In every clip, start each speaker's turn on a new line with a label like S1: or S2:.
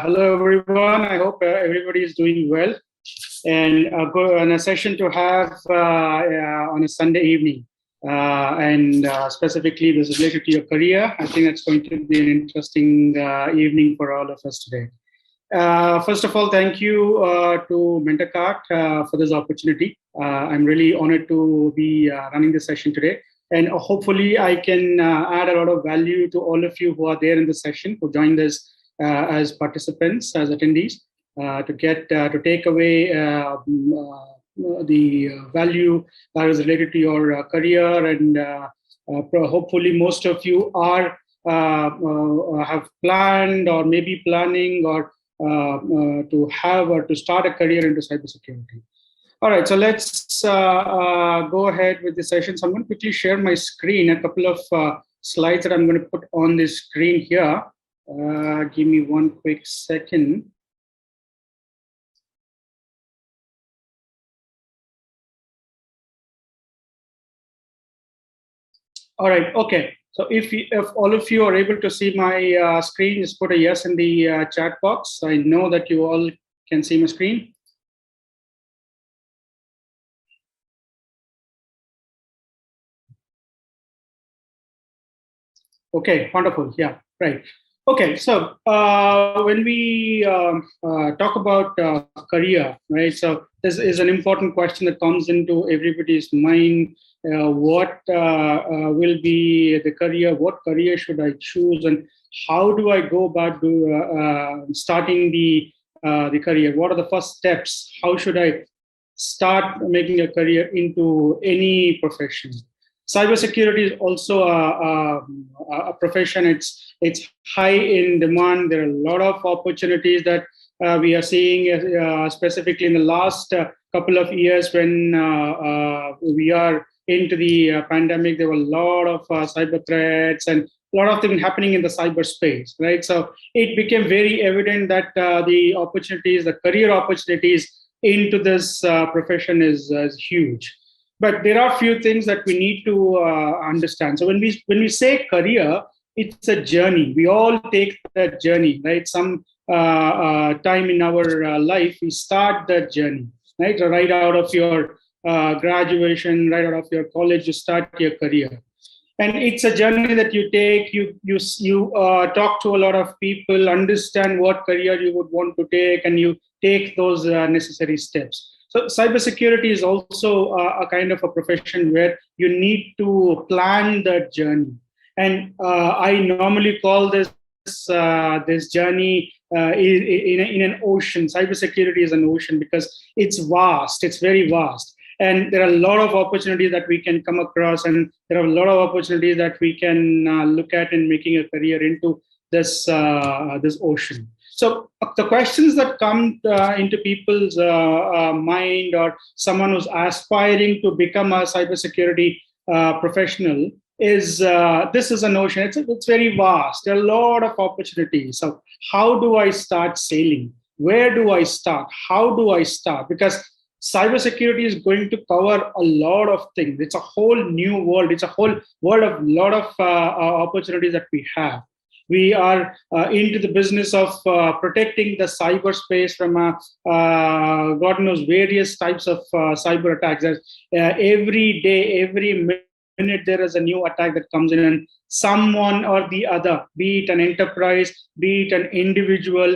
S1: Hello, everyone. I hope everybody is doing well. And a session to have on a Sunday evening. Specifically, this is related to your career. I think it's going to be an interesting evening for all of us today. First of all, thank you to MentorCart for this opportunity. I'm really honored to be running this session today. And hopefully, I can add a lot of value to all of you who are there in the session, who joined us as participants, as attendees, to take away the value that is related to your career. And hopefully, most of you are have planned or maybe planning or to have or to start a career into cybersecurity. All right, so let's go ahead with the session. So I'm going to quickly share my screen, a couple of slides that I'm going to put on the screen here. Give me one quick second. All right, okay. So if all of you are able to see my screen, just put a yes in the chat box. I know that you all can see my screen. Okay, wonderful. Yeah, right. Okay, so when we talk about career, right? So this is an important question that comes into everybody's mind. What will be the career? What career should I choose, and how do I go about starting the career? What are the first steps? How should I start making a career into any profession? Cybersecurity is also a profession. It's high in demand. There are a lot of opportunities that we are seeing, specifically in the last couple of years when we are into the pandemic. There were a lot of cyber threats and a lot of things happening in the cyberspace, right? So it became very evident that the opportunities, the career opportunities into this profession is huge. But there are a few things that we need to understand. So when we say career, it's a journey. We all take that journey, right? Some time in our life, we start that journey, right? So right out of your graduation, right out of your college, you start your career. And it's a journey that you take. You talk to a lot of people, understand what career you would want to take, and you take those necessary steps. So cybersecurity is also a kind of a profession where you need to plan that journey. And I normally call this journey in an ocean. Cybersecurity is an ocean because it's vast. It's very vast. And there are a lot of opportunities that we can come across, and there are a lot of opportunities that we can look at in making a career into this ocean. So the questions that come into people's mind, or someone who's aspiring to become a cybersecurity professional, is this is an ocean. It's very vast. There are a lot of opportunities. So how do I start sailing? Where do I start? How do I start? Because cybersecurity is going to cover a lot of things. It's a whole new world. It's a whole world of a lot of opportunities that we have. We are into the business of protecting the cyberspace from God knows various types of cyber attacks. Every day, every minute, there is a new attack that comes in, and someone or the other, be it an enterprise, be it an individual,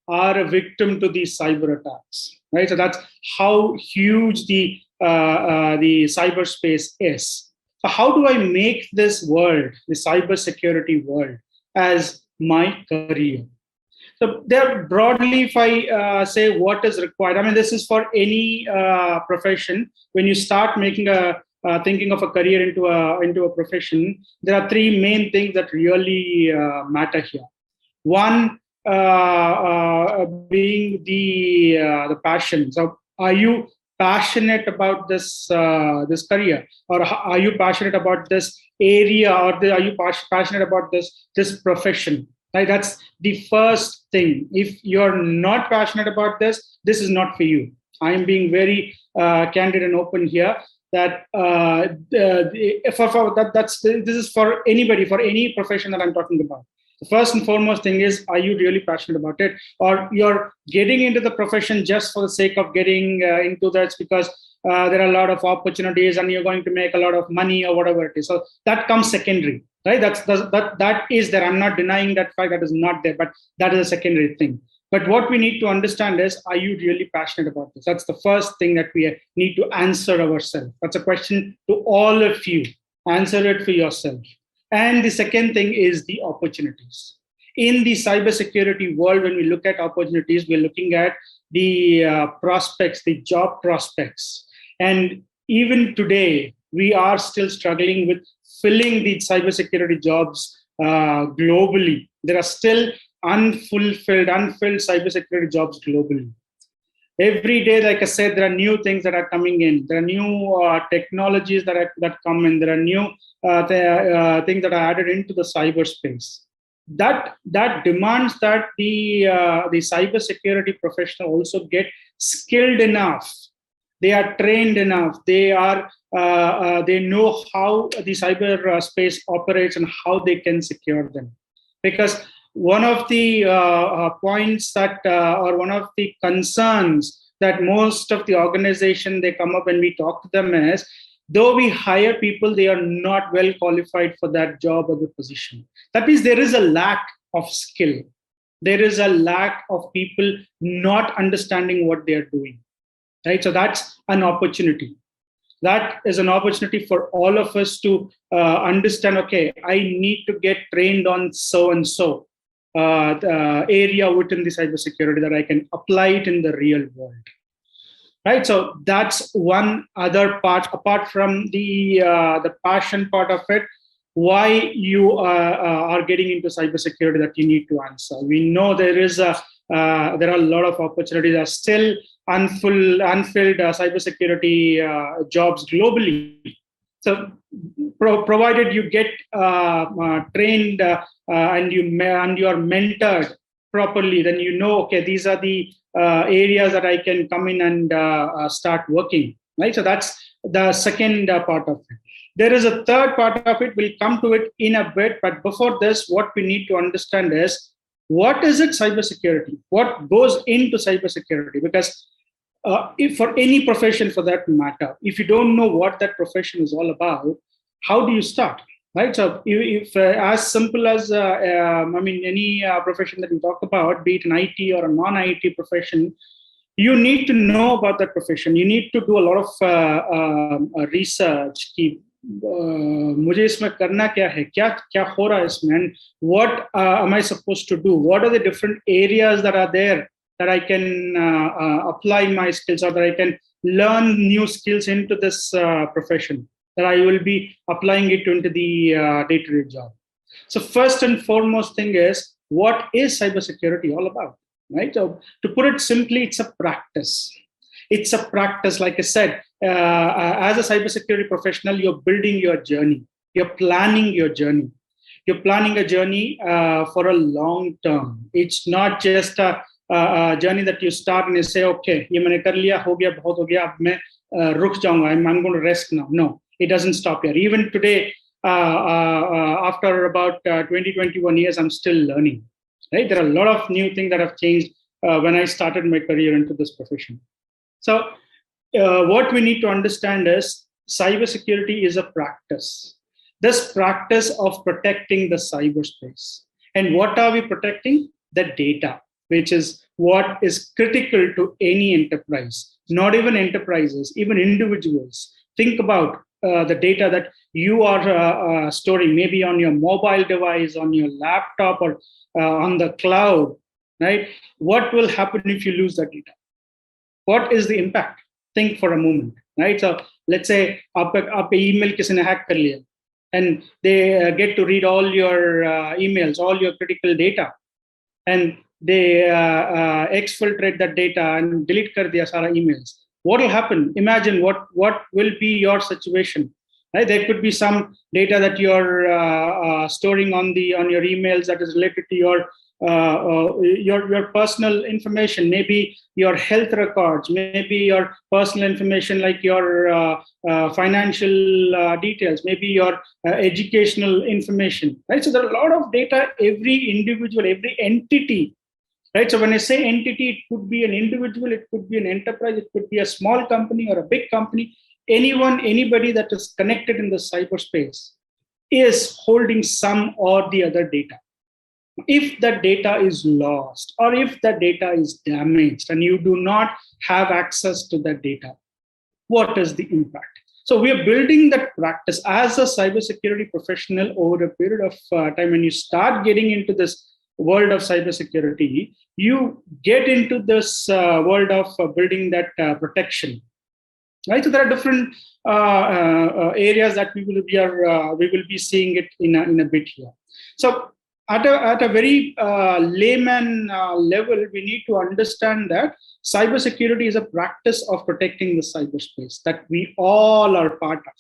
S1: are a victim to these cyber attacks. Right, so that's how huge the cyberspace is. So how do I make this world, the cybersecurity world, as my career? So there, broadly, if I say what is required, I mean, this is for any profession. When you start making thinking of a career into a profession, there are three main things that really matter here. One being the passion. So are you passionate about this career, or are you passionate about this area, or are you passionate about this profession? Right, that's the first thing. If you're not passionate about this is not for you. I am being very candid and open here. That this is for anybody, for any profession that I'm talking about. The first and foremost thing is, are you really passionate about it? Or you're getting into the profession just for the sake of getting into that because there are a lot of opportunities and you're going to make a lot of money or whatever it is. So that comes secondary, right? That is there. I'm not denying that fact, that is not there, but that is a secondary thing. But what we need to understand is, are you really passionate about this? That's the first thing that we need to answer ourselves. That's a question to all of you. Answer it for yourself. And the second thing is the opportunities. In the cybersecurity world, when we look at opportunities, we're looking at the prospects, the job prospects. And even today, we are still struggling with filling the cybersecurity jobs globally. There are still unfilled cybersecurity jobs globally. Every day, like I said, there are new things that are coming in. There are new technologies that come in. There are new things that are added into the cyberspace. That demands that the cybersecurity professional also get skilled enough. They are trained enough. They know how the cyberspace operates and how they can secure them. Because one of the points that, or one of the concerns that most of the organization they come up when we talk to them is, though we hire people, they are not well qualified for that job or the position. That means there is a lack of skill. There is a lack of people not understanding what they are doing, right? So that's an opportunity. That is an opportunity for all of us to understand, okay, I need to get trained on so-and-so area within the cybersecurity that I can apply it in the real world. Right, so that's one other part, apart from the passion part of it. Why you are getting into cybersecurity, that you need to answer. We know there are a lot of opportunities. There are still unfilled cybersecurity jobs globally. So, provided you get trained and you are mentored properly, then you know, okay, these are the areas that I can come in and start working, right? So that's the second part of it. There is a third part of it. We'll come to it in a bit, but before this, what we need to understand is, what is it cybersecurity? What goes into cybersecurity? Because if for any profession for that matter, if you don't know what that profession is all about, how do you start? Right. So if as simple as, any profession that we talk about, be it an IT or a non-IT profession, you need to know about that profession. You need to do a lot of research. मुझे इसमें करना क्या है, क्या हो रहा है इसमें, and what am I supposed to do? What are the different areas that are there that I can apply my skills, or that I can learn new skills into this profession, that I will be applying it into the day-to-day job. So first and foremost thing is, what is cybersecurity all about, right? So to put it simply, it's a practice. It's a practice. Like I said, as a cybersecurity professional, you're building your journey. You're planning your journey. You're planning a journey for a long term. It's not just a journey that you start and you say, okay, ये मैंने कर लिया, हो गया, बहुत हो गया, अब मैं रुक जाऊंगा, I'm going to rest now. No, it doesn't stop here. Even today, after about 21 years, I'm still learning. Right? There are a lot of new things that have changed when I started my career into this profession. So what we need to understand is, cybersecurity is a practice. This practice of protecting the cyberspace. And what are we protecting? The data, which is what is critical to any enterprise. Not even enterprises, even individuals. Think about the data that you are storing, maybe on your mobile device, on your laptop, or on the cloud, right? What will happen if you lose that data? What is the impact? Think for a moment, right? So let's say आप email किसी ने hack कर लिया, and they get to read all your emails, all your critical data, and they exfiltrate that data and delete कर दिया सारा emails. What will happen? Imagine what will be your situation. Right? There could be some data that you're storing on your emails that is related to your your personal information, maybe your health records, maybe your personal information like your financial details, maybe your educational information, right? So there are a lot of data, every individual, every entity, right? So when I say entity, it could be an individual, it could be an enterprise, it could be a small company or a big company. Anybody that is connected in the cyberspace is holding some or the other data. If the data is lost or if the data is damaged and you do not have access to that data, what is the impact? So we are building that practice as a cybersecurity professional over a period of time. When you start getting into this world of cybersecurity, you get into this world of building that protection, right? So there are different areas that we will be seeing it in a bit here. So at a very layman level, we need to understand that cybersecurity is a practice of protecting the cyberspace that we all are part of.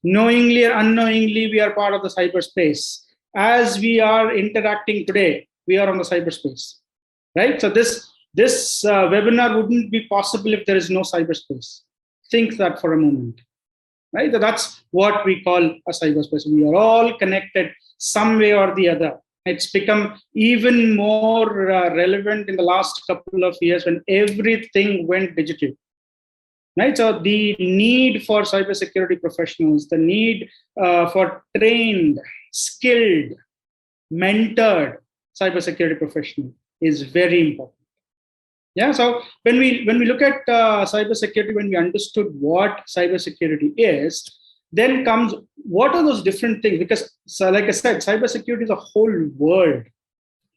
S1: Knowingly or unknowingly, we are part of the cyberspace. As we are interacting today, we are on the cyberspace, right? So this webinar wouldn't be possible if there is no cyberspace. Think that for a moment, right? So that's what we call a cyberspace. We are all connected some way or the other. It's become even more relevant in the last couple of years when everything went digital, right? So the need for cybersecurity professionals, the need for trained, skilled, mentored cybersecurity professional is very important. Yeah. So when we look at cybersecurity, when we understood what cybersecurity is, then comes what are those different things? Because, so like I said, cybersecurity is a whole world.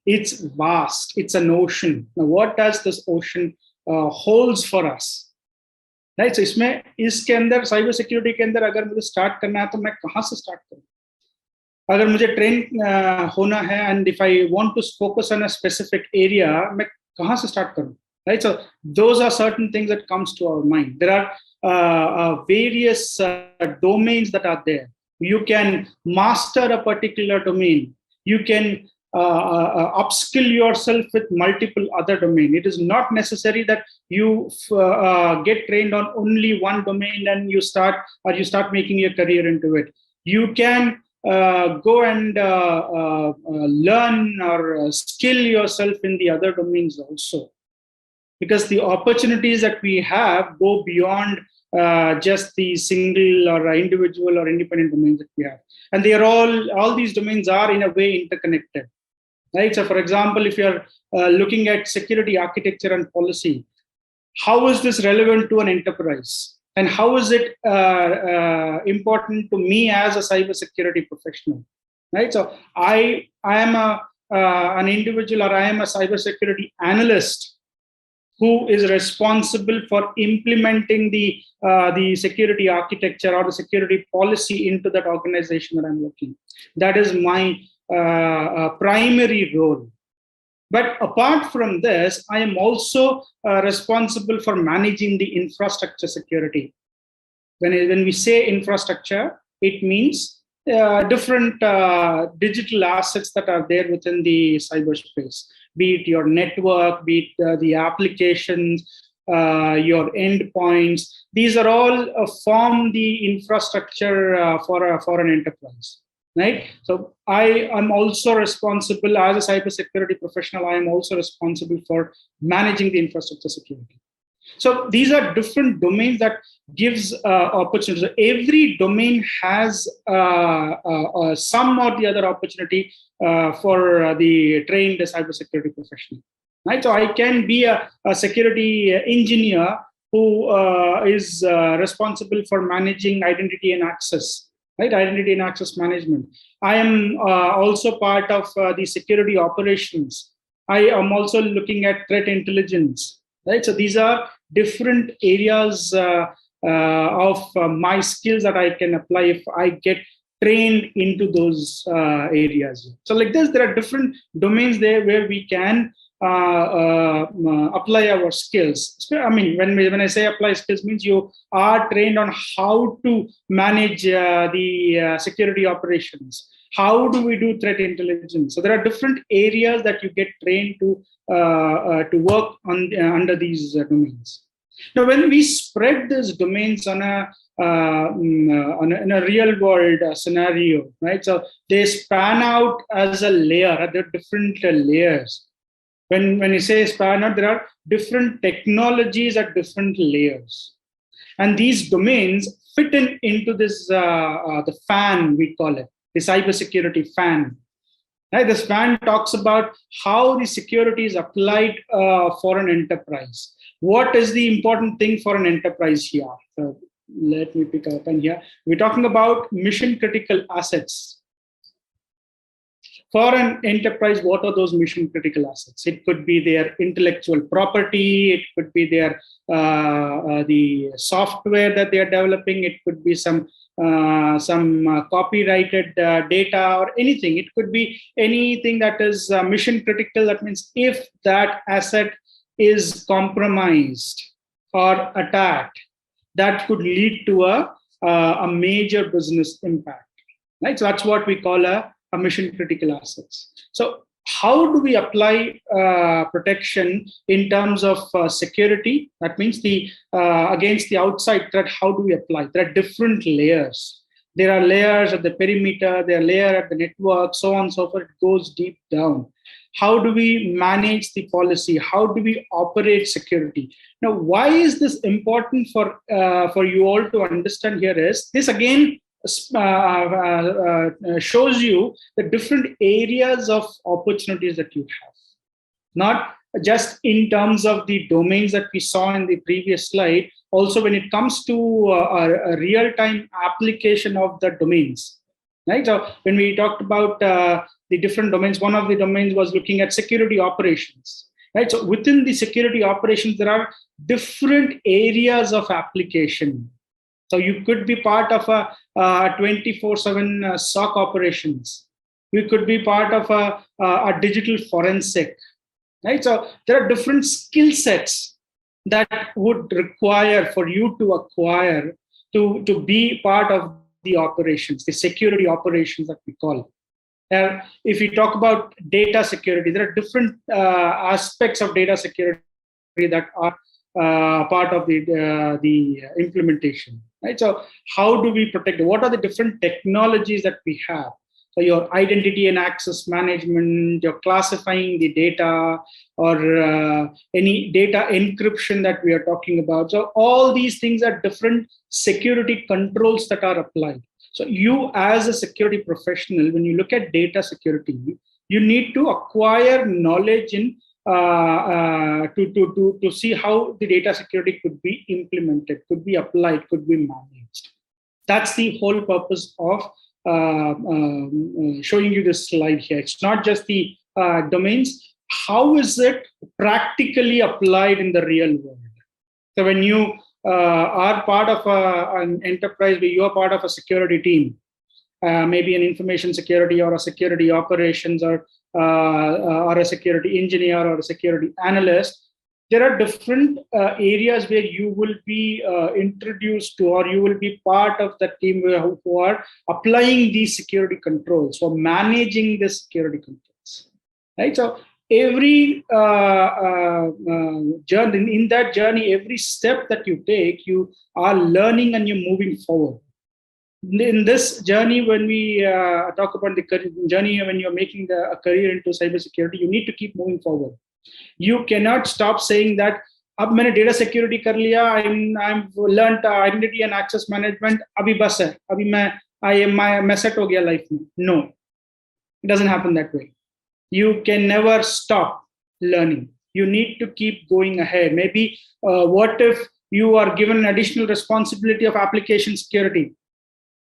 S1: It's vast. It's an ocean. Now, what does this ocean holds for us? Right. So इसके अंदर cyber security के अंदर अगर मुझे start करना है तो मैं कहाँ से स्टार्ट करूँ? अगर मुझे ट्रेन होना है and if I want to focus on a specific area, मैं कहाँ से स्टार्ट करूँ? Right. So those are certain things that comes to our mind. There are various domains that are there. You can master a particular domain. You can upskill yourself with multiple other domains. It is not necessary that you get trained on only one domain and you start making your career into it. You can go and learn or skill yourself in the other domains also, because the opportunities that we have go beyond just the single or individual or independent domains that we have. And they are all these domains are in a way interconnected, right? So for example, if you're looking at security architecture and policy, how is this relevant to an enterprise? And how is it important to me as a cybersecurity professional, right? So I am an individual, or I am a cybersecurity analyst who is responsible for implementing the security architecture or the security policy into that organization that I'm working. That is my primary role. But apart from this, I am also responsible for managing the infrastructure security. When we say infrastructure, it means different digital assets that are there within the cyberspace, be it your network, be it the applications, your endpoints. These are all form the infrastructure for an enterprise, right? So I am also responsible as a cybersecurity professional. I am also responsible for managing the infrastructure security. So these are different domains that gives opportunities. So every domain has some or the other opportunity for the trained cybersecurity professional, right? So I can be a security engineer who is responsible for managing identity and access, right? Identity and access management. I am also part of the security operations. I am also looking at threat intelligence, right? So these are different areas of my skills that I can apply if I get trained into those areas. So like this, there are different domains there where we can apply our skills. I mean, when I say apply skills, means you are trained on how to manage the security operations, How do we do threat intelligence? So there are different areas that you get trained to work on under these domains. Now, when we spread these domains on in a real world scenario, right? So they span out as a layer. There are different layers. When you say span out, there are different technologies at different layers, and these domains fit into this the fan, we call it, the cybersecurity fan. Right? This fan talks about how the security is applied for an enterprise. What is the important thing for an enterprise here? So let me pick up and here. We're talking about mission critical assets. For an enterprise, what are those mission critical assets? It could be their intellectual property. It could be their the software that they are developing. It could be some copyrighted data or anything. It could be anything that is mission critical. That means if that asset is compromised or attacked, that could lead to a major business impact. Right. So that's what we call a mission critical assets. So how do we apply protection in terms of security? That means the against the outside threat. How do we apply? There are different layers. There are layers at the perimeter. There are layers at the network, so on and so forth. It goes deep down. How do we manage the policy? How do we operate security? Now, why is this important for you all to understand here is this again shows you the different areas of opportunities that you have. Not just in terms of the domains that we saw in the previous slide, also when it comes to a real-time application of the domains. Right? So when we talked about the different domains, one of the domains was looking at security operations. Right? So within the security operations, there are different areas of application. So you could be part of a 24/7 SOC operations. You could be part of a digital forensic. Right? So there are different skill sets that would require for you to acquire to be part of the operations, the security operations that we call. If we talk about data security, there are different aspects of data security that are part of the implementation. Right? So how do we protect? What are the different technologies that we have? So your identity and access management, you're classifying the data, or any data encryption that we are talking about. So all these things are different security controls that are applied. So you as a security professional, when you look at data security, you need to acquire knowledge in to see how the data security could be implemented, could be applied, could be managed. That's the whole purpose of showing you this slide here. It's not just the domains. How is it practically applied in the real world? So when you are part of an enterprise, where you are part of a security team, maybe an information security or a security operations or a security engineer or a security analyst, there are different areas where you will be introduced to, or you will be part of the team who are applying these security controls or managing the security controls. Right? So every journey, in that journey, every step that you take, you are learning and you're moving forward. In this journey, when we talk about the journey, when you're making a career into cybersecurity, you need to keep moving forward. You cannot stop saying that अब मैंने data security कर लिया, I've learned identity and access management, अभी बस है, अभी मैं set हो गया life में. No, it doesn't happen that way. You can never stop learning. You need to keep going ahead. Maybe what if you are given an additional responsibility of application security?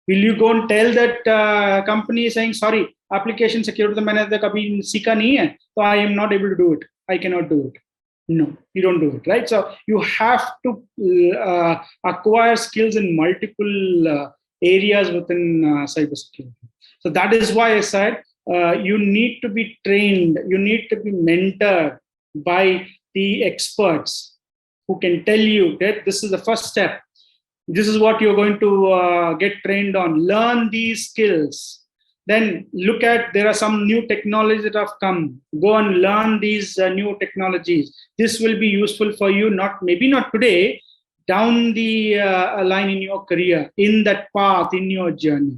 S1: Will you go and tell that company saying, sorry, application security तो मैंने तो कभी सीखा नहीं है, so I am not able to do it. I cannot do it. No, you don't do it, right? So you have to acquire skills in multiple areas within cybersecurity. So that is why I said you need to be trained, you need to be mentored by the experts who can tell you that this is the first step. This is what you're going to get trained on. Learn these skills. Then look at, there are some new technologies that have come. Go and learn these new technologies. This will be useful for you, maybe not today, down the line in your career, in that path, in your journey.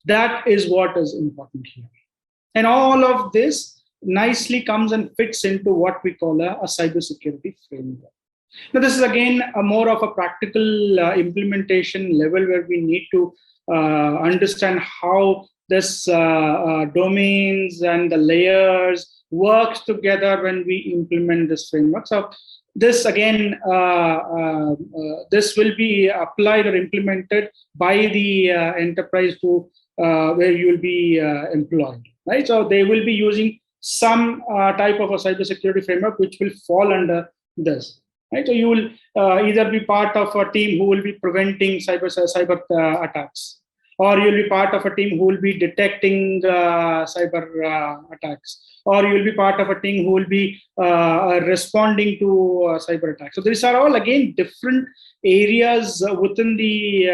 S1: That is what is important here. And all of this nicely comes and fits into what we call a cybersecurity framework. Now, this is again a more of a practical implementation level where we need to understand how this domains and the layers works together when we implement this framework. So this again, this will be applied or implemented by the enterprise where you will be employed, right? So they will be using some type of a cybersecurity framework which will fall under this. Right, so you will either be part of a team who will be preventing cyber attacks, or you'll be part of a team who will be detecting cyber attacks, or you will be part of a team who will be responding to cyber attacks. So these are all again different areas within the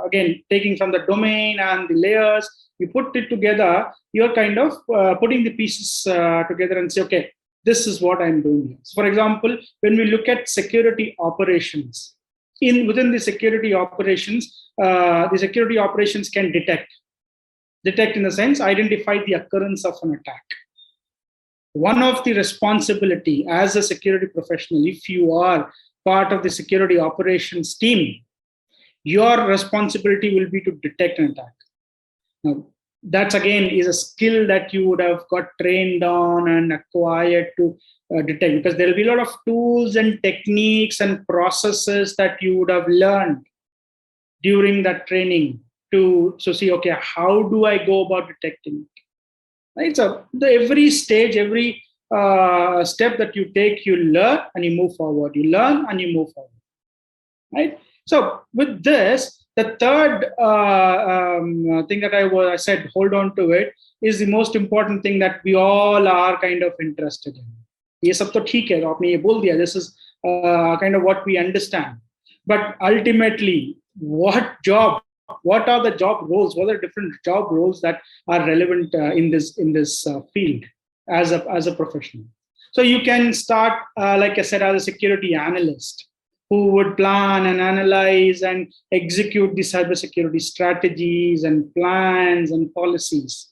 S1: again taking from the domain and the layers. You put it together. You're kind of putting the pieces together and say, okay, this is what I'm doing here. So for example, when we look at security operations, within the security operations can detect in the sense identify the occurrence of an attack. One of the responsibility as a security professional, if you are part of the security operations team, your responsibility will be to detect an attack. Now, that again is a skill that you would have got trained on and acquired to detect, because there will be a lot of tools and techniques and processes that you would have learned during that training to see, okay, how do I go about detecting it? Right? So every stage, every step that you take, you learn and you move forward. You learn and you move forward. Right? So with this, the third thing that I said, hold on to it, is the most important thing that we all are kind of interested in. ये सब तो ठीक है, आपने ये बोल दिया. This is kind of what we understand. But ultimately, what are the job roles? What are the different job roles that are relevant in this field as a professional? So you can start, like I said, as a security analyst, who would plan and analyze and execute the cybersecurity strategies and plans and policies.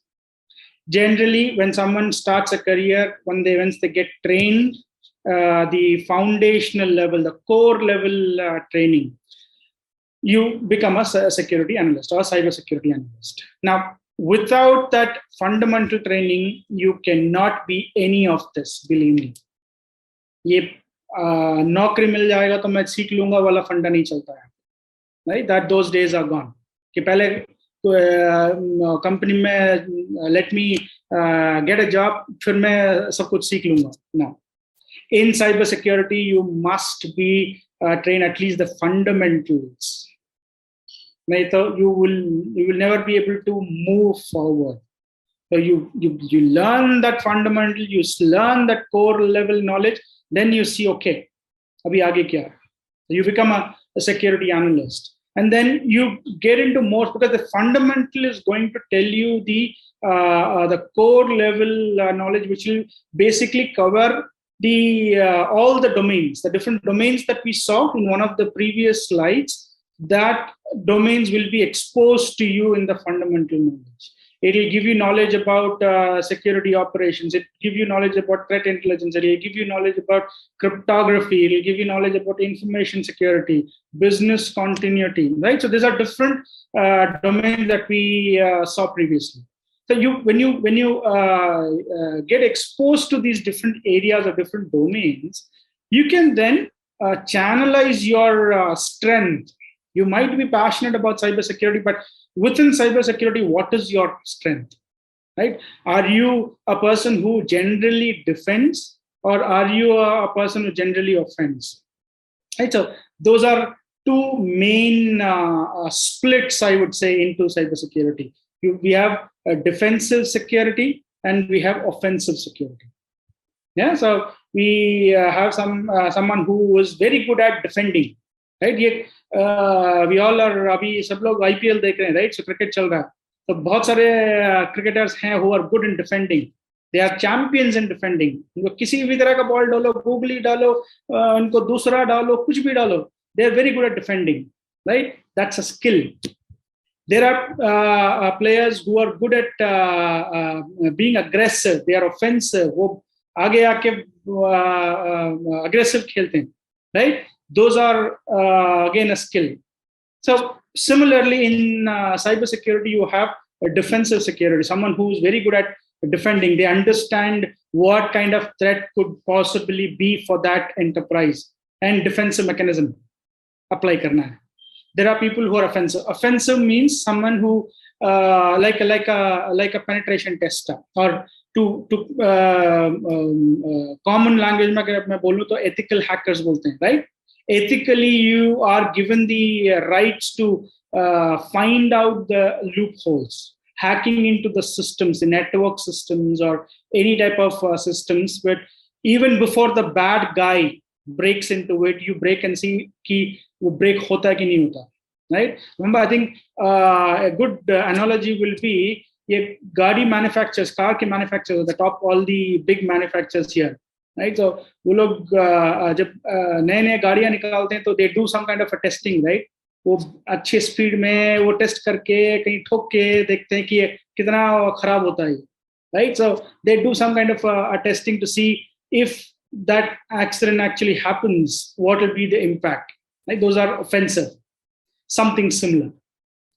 S1: Generally, when someone starts a career, once they get trained, the foundational level, the core level training, you become a security analyst or cybersecurity analyst. Now, without that fundamental training, you cannot be any of this, believe me. नौकरी मिल जाएगा तो मैं सीख लूंगा वाला फंडा नहीं चलता है, right? That those days are gone कि पहले कंपनी में let me get a job फिर मैं सब कुछ सीख लूंगा. No, in cybersecurity you must be trained at least the fundamentals. नहीं तो you will never be able to move forward. So you learn that fundamental, you learn that core level knowledge. Then you see, okay, abhi aage kya? You become a security analyst, and then you get into more, because the fundamental is going to tell you the core level knowledge, which will basically cover all the domains, the different domains that we saw in one of the previous slides. That domains will be exposed to you in the fundamental knowledge. It will give you knowledge about security operations. It will give you knowledge about threat intelligence. It will give you knowledge about cryptography. It will give you knowledge about information security, business continuity, right? So these are different domains that we saw previously. So when you get exposed to these different areas or different domains, you can then channelize your strength. You might be passionate about cybersecurity, but within cybersecurity, what is your strength, right? Are you a person who generally defends, or are you a person who generally offends? Right. So those are two main splits, I would say, into cybersecurity. We have a defensive security and we have offensive security. Yeah. So we have someone who is very good at defending, right? We all are, अभी सब लोग IPL देख रहे हैं, right? So cricket चल रहा है. तो बहुत सारे क्रिकेटर्स हैं who are good in defending. They are champions in defending. उनको किसी भी तरह का बॉल डालो, गूगली डालो, उनको दूसरा डालो, कुछ भी डालो, they are very good at defending, right? That's a skill. There are players who are good at being aggressive. They are offensive. वो आगे आके aggressive खेलते हैं, right? Those are again a skill. So similarly, in cybersecurity, you have a defensive security, someone who is very good at defending. They understand what kind of threat could possibly be for that enterprise, and defensive mechanism apply karna hai. There are people who are offensive. Offensive means someone who like a penetration tester, or to common language में अगर मैं बोलूँ तो ethical hackers बोलते हैं, right? Ethically, you are given the rights to find out the loopholes, hacking into the systems, the network systems, or any type of systems. But even before the bad guy breaks into it, you break and see कि वो break होता है कि नहीं होता, right? Remember, I think a good analogy will be ये गाड़ी manufacturers, car के manufacturers, the top all the big manufacturers here. Right, so वो लोग जब नए गाड़ियां निकालते हैं तो they do some kind of a testing, right? वो अच्छे स्पीड में वो टेस्ट करके कहीं ठोक के देखते हैं कि कितना खराब होता है, right? So they do some kind of a testing to see if that accident actually happens, what will be the impact, right? Those are offensive. Something similar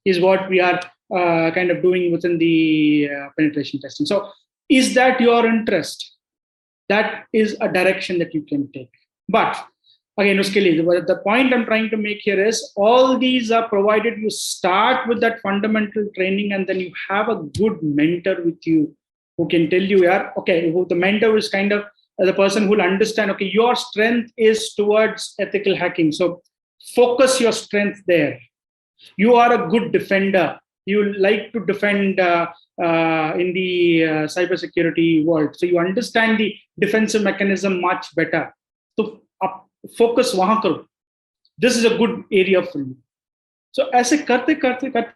S1: is what we are kind of doing within the penetration testing. So is that your interest? That is a direction that you can take. But again, the point I'm trying to make here is all these are provided you start with that fundamental training, and then you have a good mentor with you who can tell you, yeah, okay, the mentor is kind of the person who will understand, okay, your strength is towards ethical hacking. So focus your strength there. You are a good defender. You like to defend in the cybersecurity world. So you understand the defensive mechanism much better. So focus wahan karo. This is a good area for you. So aise karte,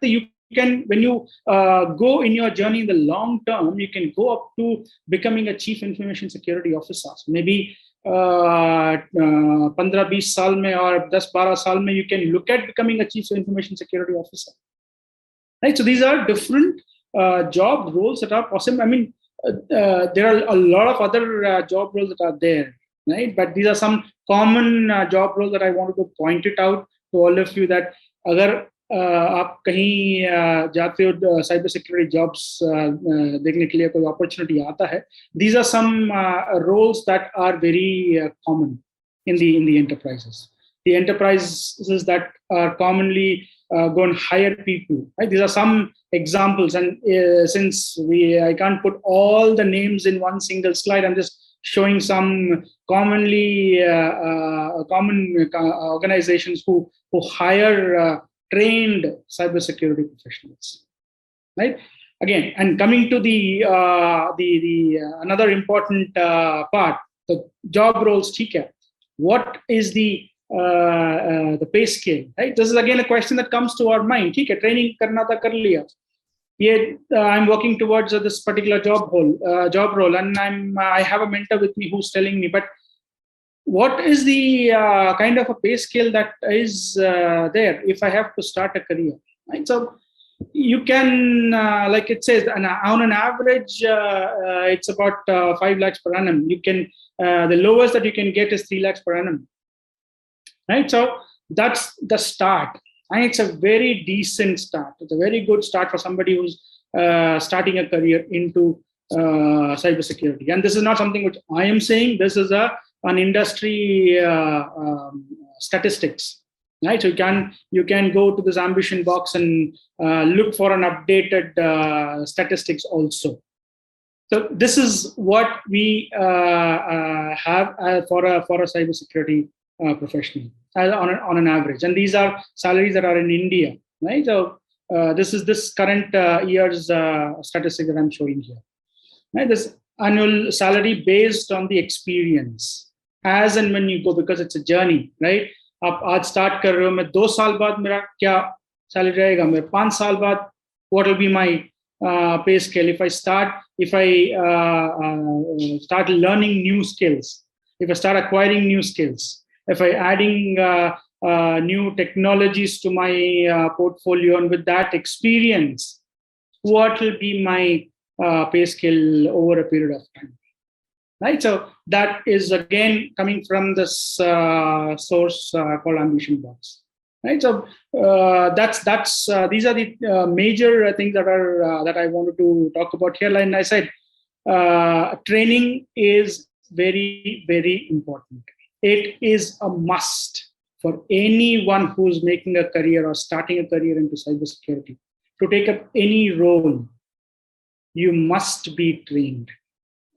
S1: you can, when you go in your journey in the long term, you can go up to becoming a chief information security officer. So maybe 15-20 साल में और 10-12 साल में you can look at becoming a chief information security officer. Right? So these are different job roles that are possible. I mean, there are a lot of other job roles that are there, right? But these are some common job roles that I wanted to point it out to all of you, that अगर आप कहीं जाते हो cyber security jobs देखने के लिए कोई opportunity आता है, these are some roles that are very common in the enterprises. The enterprises that are commonly go and hire people, right? These are some examples, and since I can't put all the names in one single slide, I'm just showing some commonly common organizations who hire trained cybersecurity professionals, right? Again, and coming to the another important part, the job roles. What is the pay scale, right? This is again a question that comes to our mind. Training karna tha kar liya. I'm working towards this particular job role, and I have a mentor with me who's telling me, but what is the kind of a pay scale that is there if I have to start a career, right? So you can, like it says, on an average, it's about 5 lakhs per annum. You can, the lowest that you can get is 3 lakhs per annum, right? So that's the start. And it's a very decent start. It's a very good start for somebody who's starting a career into cybersecurity. And this is not something which I am saying. This is an industry statistics, right? So you can go to this ambition box and look for an updated statistics also. So this is what we have for a cybersecurity professional on an average, and these are salaries that are in India, right? So this is this current year's statistic that I'm showing here, right? This annual salary based on the experience as and when you go, because it's a journey, right? आप आज start कर रहे हो, मैं 2 साल बाद मेरा क्या salary रहेगा, मैं 5 साल बाद What will be my pay scale if I start learning new skills, if I start acquiring new skills, if I adding new technologies to my portfolio, and with that experience, what will be my pay scale over a period of time, right? So that is again coming from this source called Ambition Box, right? So that's these are the major things that I wanted to talk about here. Like I said, training is very, very important. It is a must for anyone who's making a career or starting a career into cybersecurity. To take up any role, you must be trained.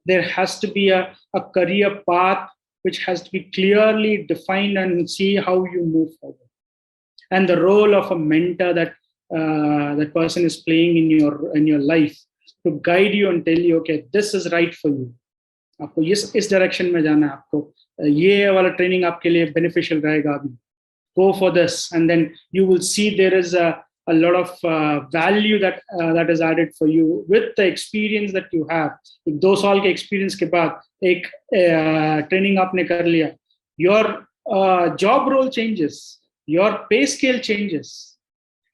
S1: There has to be a career path which has to be clearly defined and see how you move forward. And the role of a mentor that that person is playing in your life to guide you and tell you, okay, this is right for you. आपको इस direction में जाना है, आपको ये वाला training आपके लिए बेनिफिशियल रहेगा अभी. Go for this, and then you will see there is a lot of value that is added for you with the experience that you have. एक 2 साल के experience के बाद एक training आपने कर लिया, your job role changes, your pay scale changes,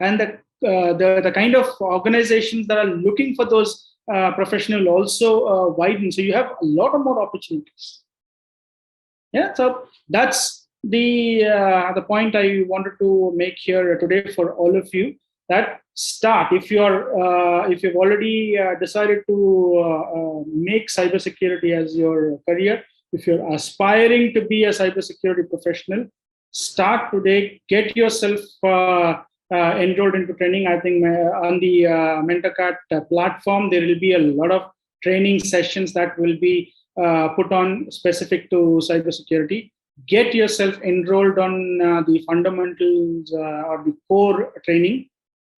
S1: and the kind of organizations that are looking for those professional also widen. So you have a lot of more opportunities. Yeah, so that's the point I wanted to make here today for all of you. That start if you've already decided to make cybersecurity as your career. If you're aspiring to be a cybersecurity professional, start today. Get yourself enrolled into training. I think on the MentorCat platform, there will be a lot of training sessions that will be put on specific to cybersecurity. Get yourself enrolled on the fundamentals or the core training,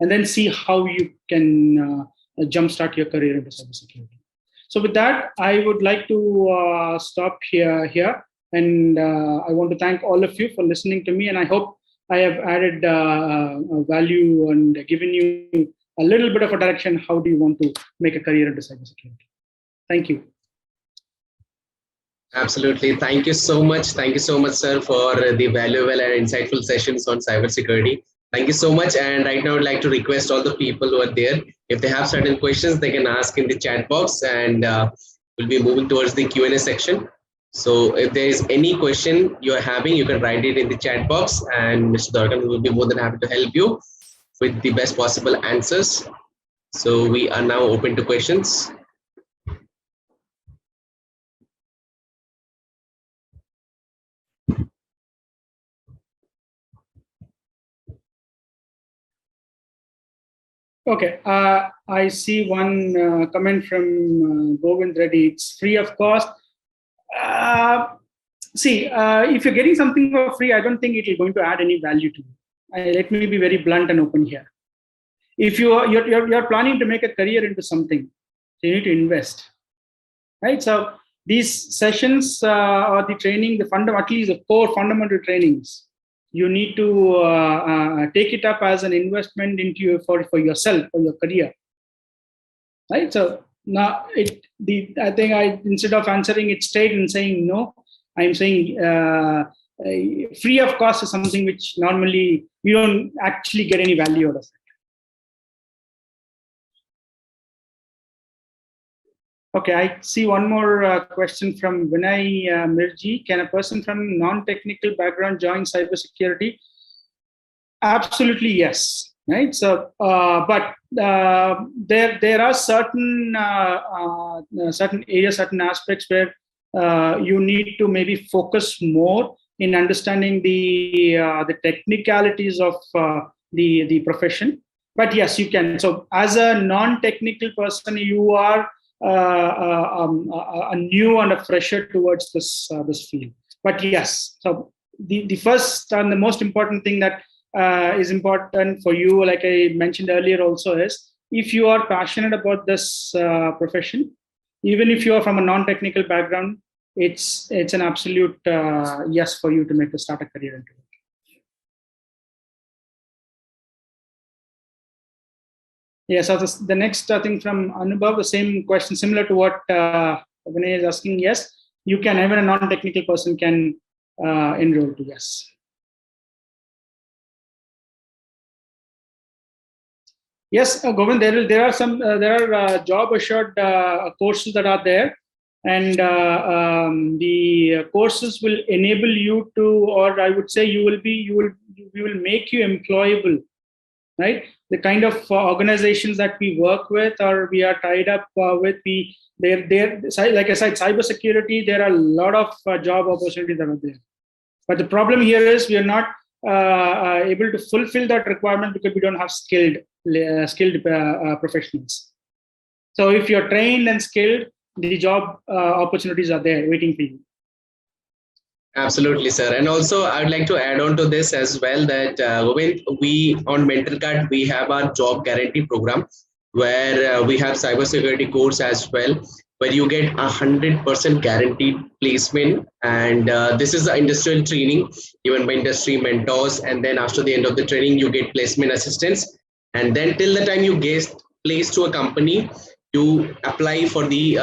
S1: and then see how you can jumpstart your career into cybersecurity. So with that, I would like to stop here. And I want to thank all of you for listening to me. And I hope I have added value and given you a little bit of a direction. How do you want to make a career into cybersecurity? Thank you.
S2: Absolutely. Thank you so much. Thank you so much, sir, for the valuable and insightful sessions on cybersecurity. Thank you so much. And right now, I'd like to request all the people who are there, if they have certain questions, they can ask in the chat box, and we'll be moving towards the Q&A section. So if there is any question you're having, you can write it in the chat box, and Mr. Dorgan will be more than happy to help you with the best possible answers. So we are now open to questions.
S1: Okay, I see one comment from Govind Reddy. It's free of cost. If you're getting something for free, I don't think it is going to add any value to you. Let me be very blunt and open here. If you're planning to make a career into something, you need to invest, right? So these sessions or the training, at least the core fundamental trainings, you need to take it up as an investment into you for yourself, for your career, right? So now I think instead of answering it straight and saying no, I'm saying free of cost is something which normally you don't actually get any value out of it. Okay, I see one more question from Vinay Mirji. Can a person from non-technical background join cybersecurity? Absolutely, yes. Right. So, but there are certain areas, certain aspects where you need to maybe focus more in understanding the technicalities of the profession. But yes, you can. So, as a non-technical person, you are a new and a fresher towards this field. But yes, so the first and the most important thing that is important for you, like I mentioned earlier also, is if you are passionate about this profession, even if you are from a non-technical background, it's an absolute yes for you to start a career into it. Yeah, so the next thing from Anubhav, the same question, similar to what Vinay is asking. Yes, you can, even a non-technical person can enroll to. Yes. Yes, Govind, there are some job assured courses that are there, and the courses will enable you to, or I would say you will make you employable, right? The kind of organizations that we work with or we are tied up with, they're like I said, cybersecurity. There are a lot of job opportunities that are there, but the problem here is we are not able to fulfill that requirement because we don't have skilled professionals. So if you're trained and skilled, the job opportunities are there waiting for you.
S2: Absolutely, sir. And also, I would like to add on to this as well that when we on Mental Card, we have our job guarantee program where we have cybersecurity course as well, where you get 100% guaranteed placement. And this is the industrial training given by industry mentors. And then after the end of the training, you get placement assistance. And then till the time you get placed to a company, you apply for the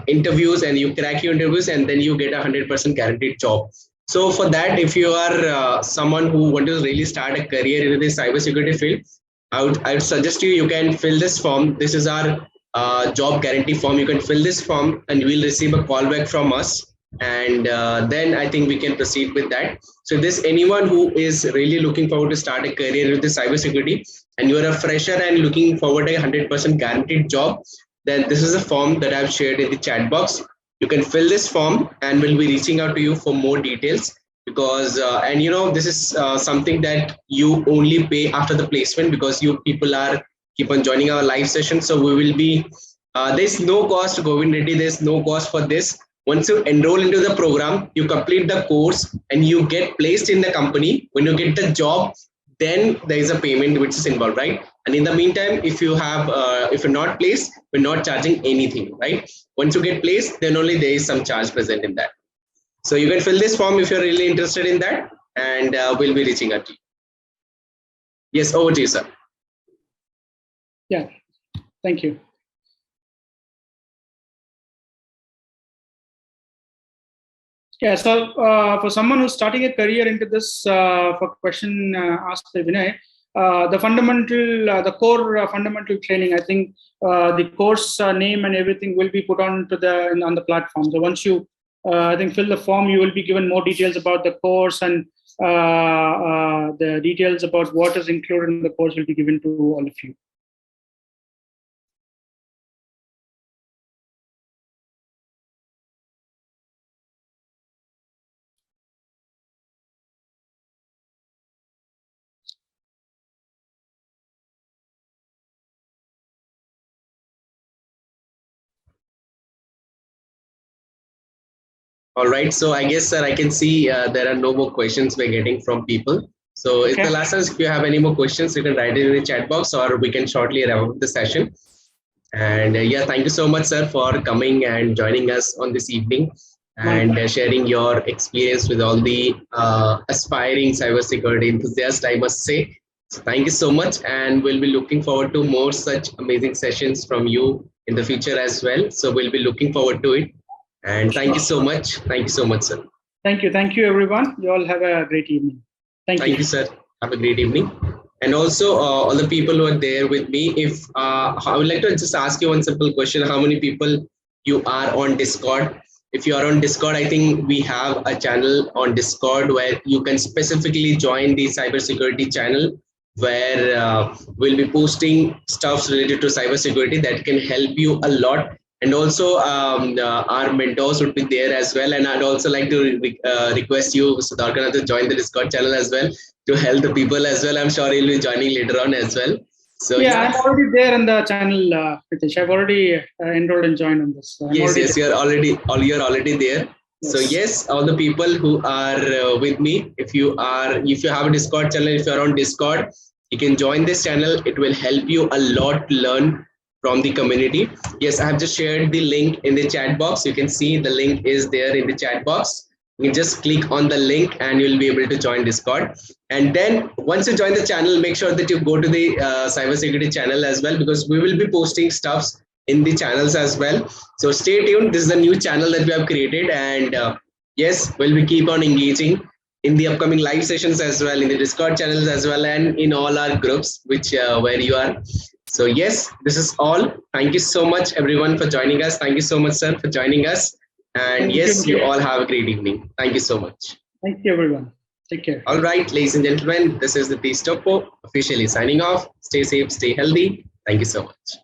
S2: interviews and you crack your interviews and then you get 100% guaranteed job. So for that, if you are someone who wants to really start a career in the cybersecurity field, I would suggest you can fill this form. This is our job guarantee form. You can fill this form and you will receive a call back from us, and then I think we can proceed with that. So if there's anyone who is really looking forward to start a career with the cybersecurity and you're a fresher and looking forward to a 100% guaranteed job, then this is a form that I've shared in the chat box. You can fill this form and we'll be reaching out to you for more details, because and this is something that you only pay after the placement, because you people are keep on joining our live session. So we will be there's no cost, Govind Reddy, there's no cost for this. Once you enroll into the program, you complete the course and you get placed in the company. When you get the job, then there is a payment which is involved, right? And in the meantime, if you're not placed, we're not charging anything, right? Once you get placed, then only there is some charge present in that. So you can fill this form if you're really interested in that, and we'll be reaching out to you. Yes, over to you, sir.
S1: Yeah, thank you. Yeah, so for someone who's starting a career into this, for question asked by Vinay, the core fundamental training, I think the course name and everything will be put on the platform. So once you, I think, fill the form, you will be given more details about the course, and the details about what is included in the course will be given to all of you.
S2: All right. So I guess, sir, I can see there are no more questions we're getting from people. So okay. It's the last time. If you have any more questions, you can write it in the chat box, or we can shortly wrap up the session. And yeah, thank you so much, sir, for coming and joining us on this evening and sharing your experience with all the aspiring cybersecurity enthusiasts, I must say. So thank you so much. And we'll be looking forward to more such amazing sessions from you in the future as well. So we'll be looking forward to it. And thank you so much. Thank you so much, sir.
S1: Thank you. Thank you, everyone. You all have a great evening. Thank you.
S2: Thank you, sir. Have a great evening. And also, all the people who are there with me, if I would like to just ask you one simple question: how many people you are on Discord? If you are on Discord, I think we have a channel on Discord where you can specifically join the cybersecurity channel, where we'll be posting stuff related to cybersecurity that can help you a lot. And also our mentors would be there as well. And I'd also like to request you, Mr. Darkana, to join the Discord channel as well to help the people as well. I'm sure he'll be joining later on as well. So
S1: yeah, I'm already there in the channel, Pritesh. I've already enrolled and joined on this.
S2: Yes, you're already there. Yes. So yes, all the people who are with me, if you have a Discord channel, if you're on Discord, you can join this channel. It will help you a lot to learn from the community. Yes, I have just shared the link in the chat box. You can see the link is there in the chat box. You just click on the link and you'll be able to join Discord. And then once you join the channel, make sure that you go to the cybersecurity channel as well, because we will be posting stuffs in the channels as well. So stay tuned. This is a new channel that we have created, and yes, we'll be keep on engaging in the upcoming live sessions as well, in the Discord channels as well, and in all our groups which where you are. So yes, this is all. Thank you so much everyone for joining us. Thank you so much, sir, for joining us. And yes, you all have a great evening. Thank you so much.
S1: Thank you, everyone. Take care.
S2: All right, ladies and gentlemen, this is the Topo officially signing off. Stay safe, stay healthy. Thank you so much.